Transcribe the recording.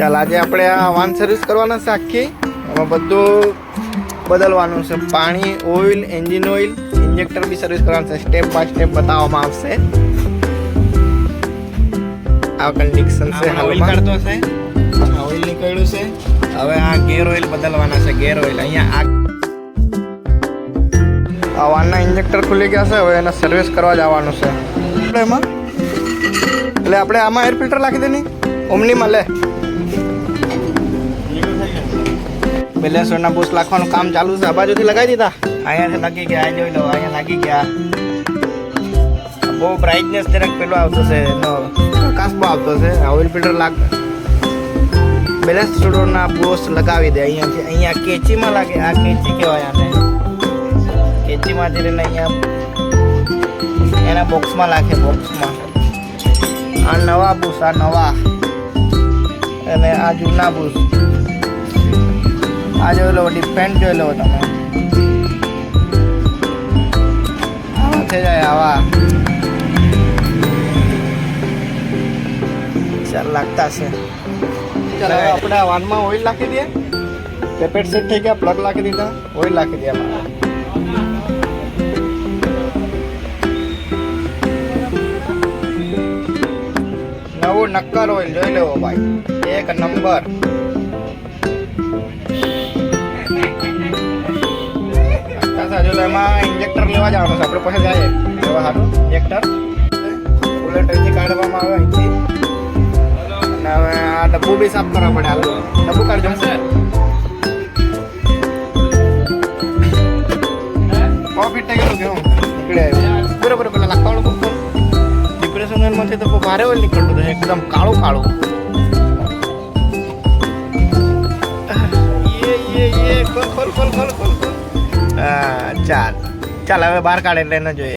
ચાલ આજે આપણે આ વાન સર્વિસ કરવાના છે આખી. એમાં બધું બદલવાનું છે, પાણી, ઓઇલ, એન્જિન ઓઇલ, ઇન્જેક્ટર બી સર્વિસ કરવાનું છે. સ્ટેપ બાય સ્ટેપ બતાવવામાં આવશે. આ કન્ડિશન છે, ઓઇલ કાઢતો છે, ઓઇલ નીકળ્યું છે. હવે આ ગેર ઓઇલ બદલવાના છે. ગેર ઓઇલ અહીંયા આ વાનના ઇન્જેક્ટર ખુલી ગયા છે. હવે એને સર્વિસ કરવા જવાનું છે એમાં. એટલે આપણે આમાં એર ફિલ્ટર નાખી દે નહીં ઓમનીમાં લે. બેલેન્સરના બૂસ્ટ નાખવાનું કામ ચાલુ છે. આ બાજુથી લગાવી દીધા. અહીંયાથી લાગી ગયા. આ જોઈ લો, અહીંયા લાગી ગયા. બહુ બ્રાઇટનેસ જરાક પેલો આવતો છે, એનો પ્રકાશ બહુ આવતો છે. ઓઇલ ફિલ્ટર બેલેન્સ ના બૂસ્ટ લગાવી દે. અહીંયાથી અહીંયા કેચીમાં લાગે. આ કેચી કહેવાય આને. કેચીમાંથી લઈને અહીંયા એના બોક્સમાં લાગે. બોક્સમાં આ નવા બૂસ્ટ, આ નવા અને આ જૂના બૂસ્ટ. આ જોઈ લો, ડિફરન્ટ જોઈ લો તમે. આવા થઈ જાય આવા. ચાલ લાગતા છે. ચાલો આપણે આ વાનમાં ઓઇલ નાખી દઈએ. પેપેટ સેટ થઈ ગયા, પ્લગ નાખી દીધા, ઓઇલ નાખી દઈએ. નવું નક્કર ઓઇલ જોઈ લેવો ભાઈ, એક નંબર. જો એમાં ઇન્જેક્ટર લેવા જવાનું છે. આપણે પછી જઈએ લેવા સારું ઇન્જેક્ટર. બુલેટ અહીંથી કાઢવામાં આવે અહીંથી. અને હવે આ ડબ્બુ બી સાફ કરવા પડે. હાલો ડબ્બુ કાઢજો. ફિટ થઈ ગયેલું કેવું નીકળે બરાબર. પેલા લાકડાવાળું બુક ડિપ્રેશન ઓઇલમાંથી તો ભારે ઓઇલ નીકળતું હતું, એકદમ કાળું કાળું. ખોલ. ચાલ ચાલ હવે બહાર કાઢે એટલે એને જોઈએ.